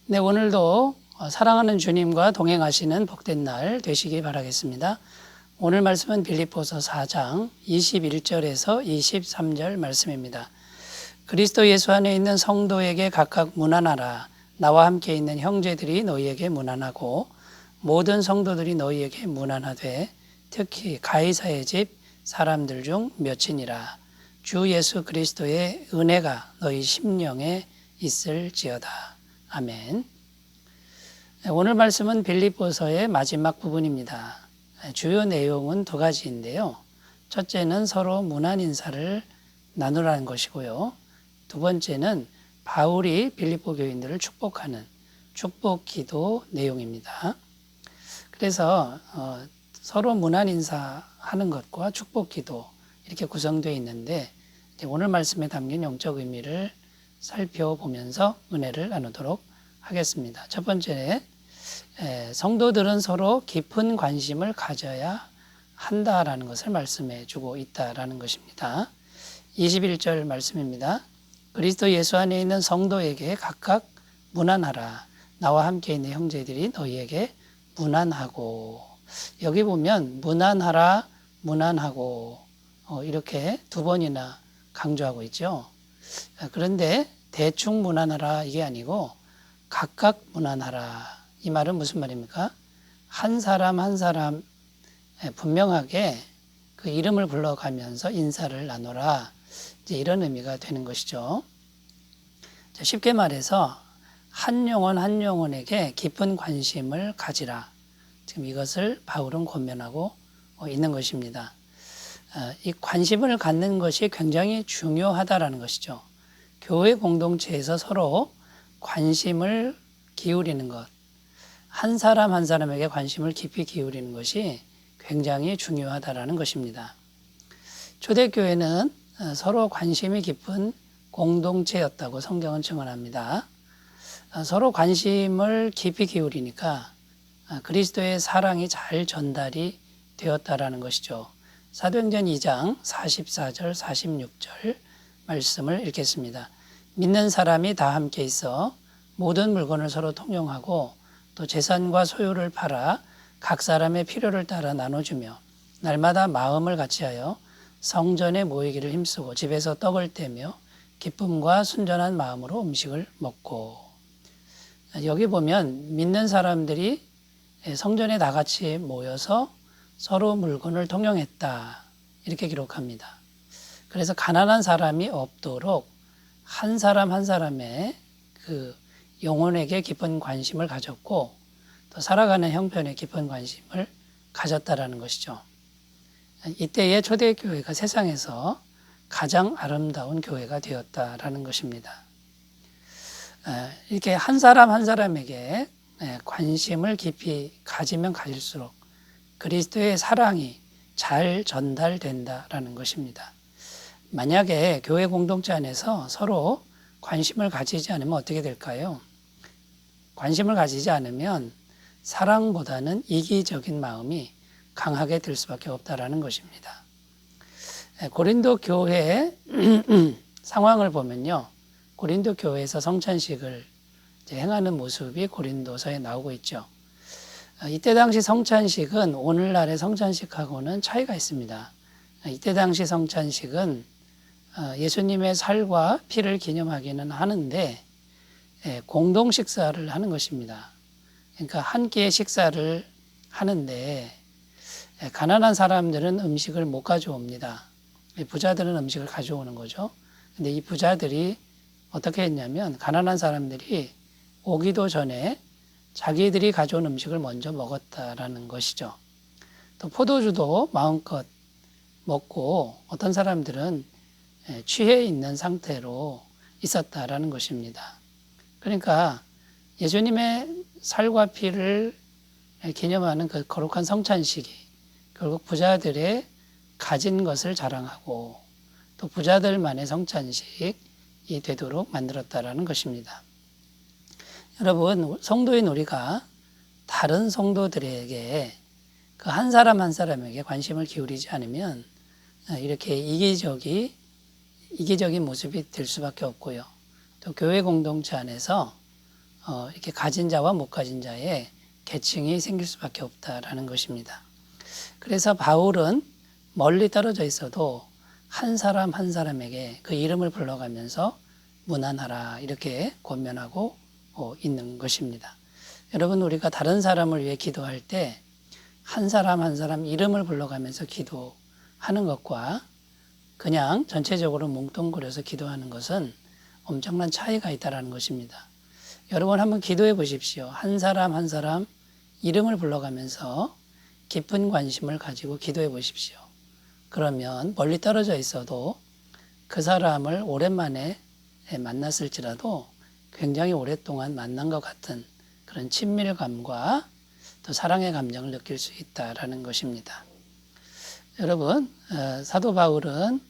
네, 오늘도 사랑하는 주님과 동행하시는 복된 날 되시기 바라겠습니다. 오늘 말씀은 빌립보서 4장 21절에서 23절 말씀입니다. 그리스도 예수 안에 있는 성도에게 각각 문안하라. 나와 함께 있는 형제들이 너희에게 문안하고 모든 성도들이 너희에게 문안하되 특히 가이사의 집 사람들 중 몇이니라. 주 예수 그리스도의 은혜가 너희 심령에 있을지어다. 아멘. 오늘 말씀은 빌립보서의 마지막 부분입니다. 주요 내용은 두 가지인데요. 첫째는 서로 문안 인사를 나누라는 것이고요. 두 번째는 바울이 빌립보 교인들을 축복하는 축복 기도 내용입니다. 그래서 서로 문안 인사하는 것과 축복 기도 이렇게 구성되어 있는데 오늘 말씀에 담긴 영적 의미를 살펴보면서 은혜를 나누도록 하겠습니다. 첫 번째, 성도들은 서로 깊은 관심을 가져야 한다라는 것을 말씀해 주고 있다라는 것입니다. 21절 말씀입니다. 그리스도 예수 안에 있는 성도에게 각각 문안하라. 나와 함께 있는 형제들이 너희에게 문안하고, 여기 보면 문안하라, 문안하고 이렇게 두 번이나 강조하고 있죠. 그런데 대충 문안하라 이게 아니고 각각 문안하라. 이 말은 무슨 말입니까? 한 사람 한 사람 분명하게 그 이름을 불러가면서 인사를 나누라. 이제 이런 의미가 되는 것이죠. 쉽게 말해서 한 영혼 한 영혼에게 깊은 관심을 가지라. 지금 이것을 바울은 권면하고 있는 것입니다. 이 관심을 갖는 것이 굉장히 중요하다라는 것이죠. 교회 공동체에서 서로 관심을 기울이는 것, 한 사람 한 사람에게 관심을 깊이 기울이는 것이 굉장히 중요하다라는 것입니다. 초대교회는 서로 관심이 깊은 공동체였다고 성경은 증언합니다. 서로 관심을 깊이 기울이니까 그리스도의 사랑이 잘 전달이 되었다라는 것이죠. 사도행전 2장 44절 46절 말씀을 읽겠습니다. 믿는 사람이 다 함께 있어 모든 물건을 서로 통용하고 또 재산과 소유를 팔아 각 사람의 필요를 따라 나눠주며 날마다 마음을 같이하여 성전에 모이기를 힘쓰고 집에서 떡을 떼며 기쁨과 순전한 마음으로 음식을 먹고. 여기 보면 믿는 사람들이 성전에 다 같이 모여서 서로 물건을 통용했다 이렇게 기록합니다. 그래서 가난한 사람이 없도록 한 사람 한 사람의 그 영혼에게 깊은 관심을 가졌고 또 살아가는 형편에 깊은 관심을 가졌다라는 것이죠. 이때의 초대교회가 세상에서 가장 아름다운 교회가 되었다라는 것입니다. 이렇게 한 사람 한 사람에게 관심을 깊이 가지면 가질수록 그리스도의 사랑이 잘 전달된다라는 것입니다. 만약에 교회 공동체 안에서 서로 관심을 가지지 않으면 어떻게 될까요? 관심을 가지지 않으면 사랑보다는 이기적인 마음이 강하게 될 수밖에 없다라는 것입니다. 고린도 교회의 상황을 보면요. 고린도 교회에서 성찬식을 행하는 모습이 고린도서에 나오고 있죠. 이때 당시 성찬식은 오늘날의 성찬식하고는 차이가 있습니다. 이때 당시 성찬식은 예수님의 살과 피를 기념하기는 하는데 공동 식사를 하는 것입니다. 그러니까 한 끼의 식사를 하는데 가난한 사람들은 음식을 못 가져옵니다. 부자들은 음식을 가져오는 거죠. 근데 이 부자들이 어떻게 했냐면 가난한 사람들이 오기도 전에 자기들이 가져온 음식을 먼저 먹었다라는 것이죠. 또 포도주도 마음껏 먹고 어떤 사람들은 취해 있는 상태로 있었다라는 것입니다. 그러니까 예수님의 살과 피를 기념하는 그 거룩한 성찬식이 결국 부자들의 가진 것을 자랑하고 또 부자들만의 성찬식이 되도록 만들었다라는 것입니다. 여러분, 성도인 우리가 다른 성도들에게 그 한 사람 한 사람에게 관심을 기울이지 않으면 이렇게 이기적인 모습이 될 수밖에 없고요. 또 교회 공동체 안에서 이렇게 가진 자와 못 가진 자의 계층이 생길 수밖에 없다라는 것입니다. 그래서 바울은 멀리 떨어져 있어도 한 사람 한 사람에게 그 이름을 불러가면서 문안하라 이렇게 권면하고 있는 것입니다. 여러분, 우리가 다른 사람을 위해 기도할 때 한 사람 한 사람 이름을 불러가면서 기도하는 것과 그냥 전체적으로 뭉뚱그려서 기도하는 것은 엄청난 차이가 있다는 것입니다. 여러분, 한번 기도해 보십시오. 한 사람 한 사람 이름을 불러가면서 깊은 관심을 가지고 기도해 보십시오. 그러면 멀리 떨어져 있어도 그 사람을 오랜만에 만났을지라도 굉장히 오랫동안 만난 것 같은 그런 친밀감과 또 사랑의 감정을 느낄 수 있다라는 것입니다. 여러분, 사도 바울은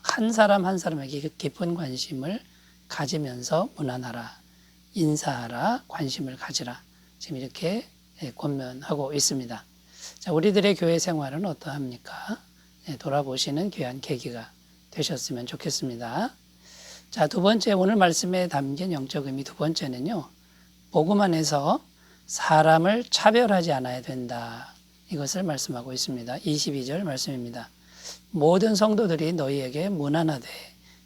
한 사람 한 사람에게 깊은 관심을 가지면서 문안하라, 인사하라, 관심을 가지라, 지금 이렇게 권면하고 있습니다. 자, 우리들의 교회 생활은 어떠합니까? 돌아보시는 귀한 계기가 되셨으면 좋겠습니다. 자, 두 번째, 오늘 말씀에 담긴 영적 의미 두 번째는요, 복음 안에서 사람을 차별하지 않아야 된다. 이것을 말씀하고 있습니다. 22절 말씀입니다. 모든 성도들이 너희에게 문안하되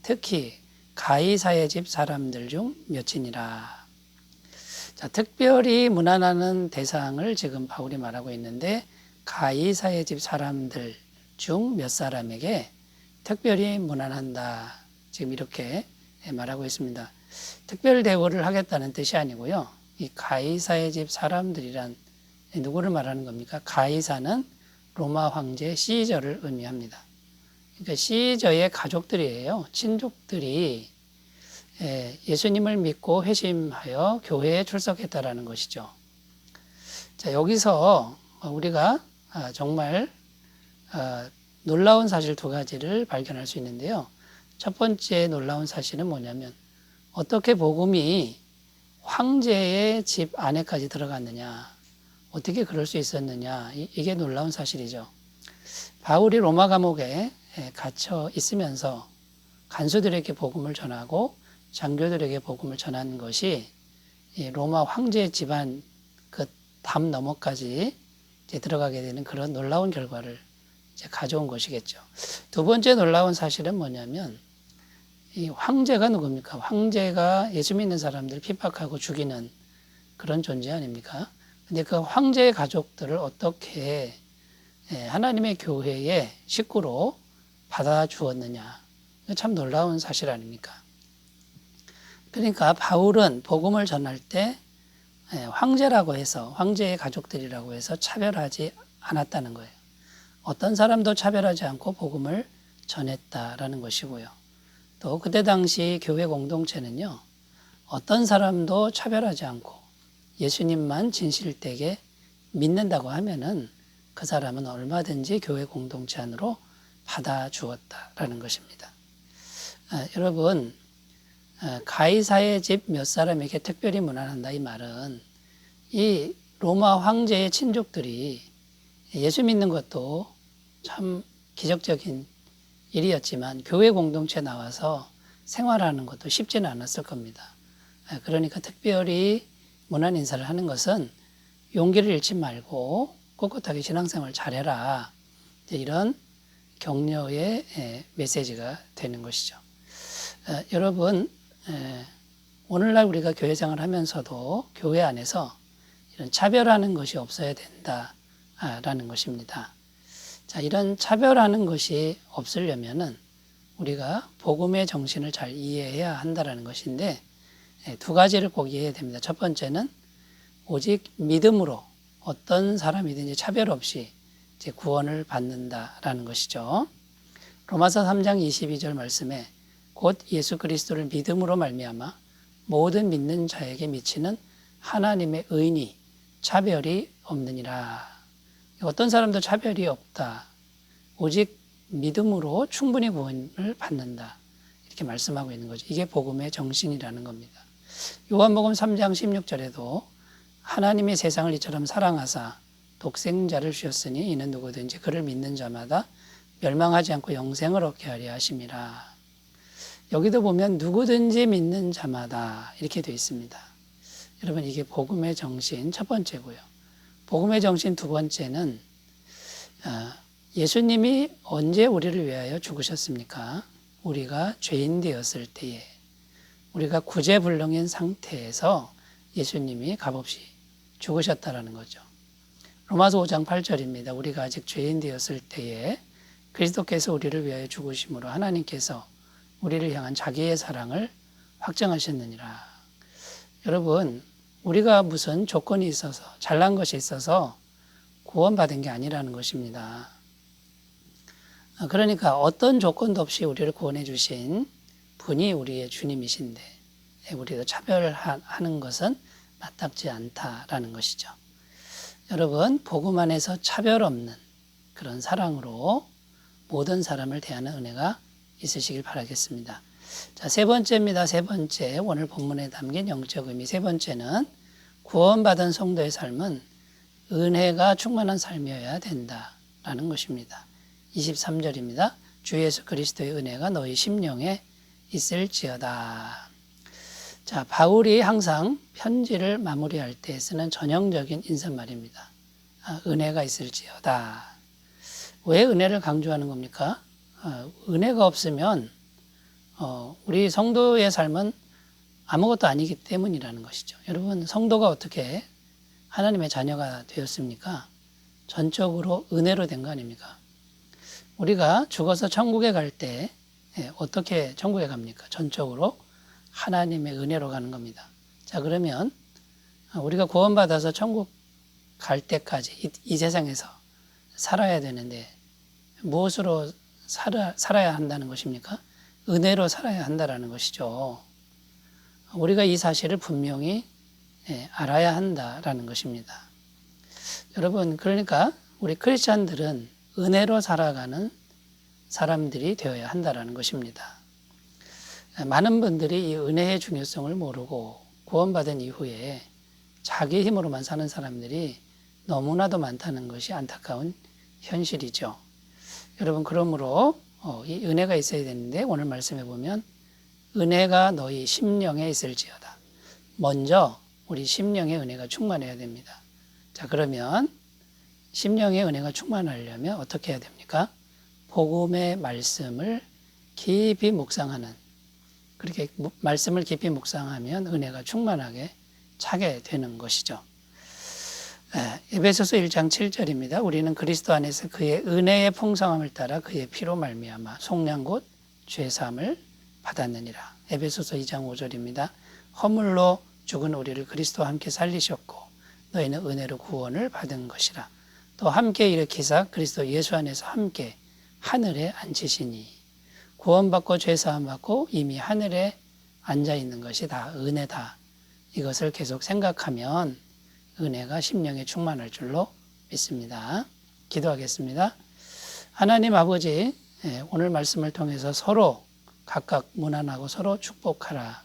특히 가이사의 집 사람들 중 몇이니라. 자, 특별히 문안하는 대상을 지금 바울이 말하고 있는데 가이사의 집 사람들 중 몇 사람에게 특별히 문안한다. 지금 이렇게 말하고 있습니다. 특별 대우를 하겠다는 뜻이 아니고요. 이 가이사의 집 사람들이란 누구를 말하는 겁니까? 가이사는 로마 황제 시저를 의미합니다. 그러니까 시저의 가족들이에요. 친족들이 예수님을 믿고 회심하여 교회에 출석했다라는 것이죠. 자, 여기서 우리가 정말 놀라운 사실 두 가지를 발견할 수 있는데요. 첫 번째 놀라운 사실은 뭐냐면 어떻게 복음이 황제의 집 안에까지 들어갔느냐, 어떻게 그럴 수 있었느냐, 이게 놀라운 사실이죠. 바울이 로마 감옥에 갇혀 있으면서 간수들에게 복음을 전하고 장교들에게 복음을 전하는 것이 로마 황제 집안 그 담 너머까지 이제 들어가게 되는 그런 놀라운 결과를 이제 가져온 것이겠죠. 두 번째 놀라운 사실은 뭐냐면 이 황제가 누굽니까? 황제가 예수 믿는 사람들 핍박하고 죽이는 그런 존재 아닙니까? 근데 그 황제의 가족들을 어떻게 하나님의 교회의 식구로 받아주었느냐. 참 놀라운 사실 아닙니까? 그러니까 바울은 복음을 전할 때 황제라고 해서, 황제의 가족들이라고 해서 차별하지 않았다는 거예요. 어떤 사람도 차별하지 않고 복음을 전했다라는 것이고요. 또 그때 당시 교회 공동체는요, 어떤 사람도 차별하지 않고 예수님만 진실되게 믿는다고 하면은 그 사람은 얼마든지 교회 공동체 안으로 받아주었다라는 것입니다. 여러분, 가이사의 집 몇 사람에게 특별히 문안한다 이 말은 이 로마 황제의 친족들이 예수 믿는 것도 참 기적적인 일이었지만 교회 공동체에 나와서 생활하는 것도 쉽지는 않았을 겁니다. 그러니까 특별히 문안 인사를 하는 것은 용기를 잃지 말고 꿋꿋하게 신앙생활 잘해라. 이런 격려의 메시지가 되는 것이죠. 여러분, 오늘날 우리가 교회 생활하면서도 교회 안에서 이런 차별하는 것이 없어야 된다라는 것입니다. 자, 이런 차별하는 것이 없으려면은 우리가 복음의 정신을 잘 이해해야 한다라는 것인데 두 가지를 꼭 이해해야 됩니다. 첫 번째는 오직 믿음으로 어떤 사람이든지 차별 없이 이제 구원을 받는다라는 것이죠. 로마서 3장 22절 말씀에 곧 예수 그리스도를 믿음으로 말미암아 모든 믿는 자에게 미치는 하나님의 의니 차별이 없느니라. 어떤 사람도 차별이 없다. 오직 믿음으로 충분히 구원을 받는다. 이렇게 말씀하고 있는 거죠. 이게 복음의 정신이라는 겁니다. 요한복음 3장 16절에도 하나님이 세상을 이처럼 사랑하사 독생자를 주셨으니 이는 누구든지 그를 믿는 자마다 멸망하지 않고 영생을 얻게 하려 하심이라. 여기도 보면 누구든지 믿는 자마다 이렇게 되어 있습니다. 여러분 이게 복음의 정신 첫 번째고요. 복음의 정신 두 번째는 예수님이 언제 우리를 위하여 죽으셨습니까? 우리가 죄인 되었을 때에 우리가 구제불능인 상태에서 예수님이 값없이 죽으셨다라는 거죠. 로마서 5장 8절입니다. 우리가 아직 죄인 되었을 때에 그리스도께서 우리를 위하여 죽으심으로 하나님께서 우리를 향한 자기의 사랑을 확정하셨느니라. 여러분, 우리가 무슨 조건이 있어서 잘난 것이 있어서 구원받은 게 아니라는 것입니다. 그러니까 어떤 조건도 없이 우리를 구원해 주신 분이 우리의 주님이신데 우리도 차별하는 것은 마땅치 않다라는 것이죠. 여러분, 복음 안에서 차별 없는 그런 사랑으로 모든 사람을 대하는 은혜가 있으시길 바라겠습니다. 자, 세 번째입니다. 세 번째, 오늘 본문에 담긴 영적 의미. 세 번째는 구원받은 성도의 삶은 은혜가 충만한 삶이어야 된다라는 것입니다. 23절입니다. 주 예수 그리스도의 은혜가 너희 심령에 있을지어다. 자, 바울이 항상 편지를 마무리할 때 쓰는 전형적인 인사말입니다. 은혜가 있을지어다. 왜 은혜를 강조하는 겁니까? 은혜가 없으면 우리 성도의 삶은 아무것도 아니기 때문이라는 것이죠. 여러분, 성도가 어떻게 하나님의 자녀가 되었습니까? 전적으로 은혜로 된 거 아닙니까? 우리가 죽어서 천국에 갈 때 어떻게 천국에 갑니까? 전적으로 하나님의 은혜로 가는 겁니다. 자, 그러면 우리가 구원받아서 천국 갈 때까지 이 세상에서 살아야 되는데 무엇으로 살아야 한다는 것입니까? 은혜로 살아야 한다는 것이죠. 우리가 이 사실을 분명히 알아야 한다라는 것입니다. 여러분, 그러니까 우리 크리스찬들은 은혜로 살아가는 사람들이 되어야 한다는 것입니다. 많은 분들이 이 은혜의 중요성을 모르고 구원받은 이후에 자기 힘으로만 사는 사람들이 너무나도 많다는 것이 안타까운 현실이죠. 여러분, 그러므로 이 은혜가 있어야 되는데 오늘 말씀해 보면 은혜가 너희 심령에 있을지어다. 먼저 우리 심령의 은혜가 충만해야 됩니다. 자, 그러면 심령의 은혜가 충만하려면 어떻게 해야 됩니까? 복음의 말씀을 깊이 묵상하는, 그렇게 말씀을 깊이 묵상하면 은혜가 충만하게 차게 되는 것이죠. 에베소서 1장 7절입니다. 우리는 그리스도 안에서 그의 은혜의 풍성함을 따라 그의 피로 말미암아 속량 곧 죄사함을 받았느니라. 에베소서 2장 5절입니다. 허물로 죽은 우리를 그리스도와 함께 살리셨고 너희는 은혜로 구원을 받은 것이라. 또 함께 일으키사 그리스도 예수 안에서 함께 하늘에 앉히시니 구원받고 죄사함 받고 이미 하늘에 앉아 있는 것이 다 은혜다. 이것을 계속 생각하면 은혜가 심령에 충만할 줄로 믿습니다. 기도하겠습니다. 하나님 아버지, 오늘 말씀을 통해서 서로 각각 문안하고 서로 축복하라.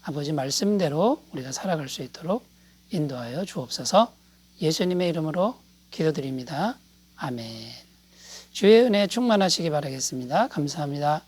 아버지 말씀대로 우리가 살아갈 수 있도록 인도하여 주옵소서. 예수님의 이름으로 기도드립니다. 아멘. 주의 은혜 충만하시기 바라겠습니다. 감사합니다.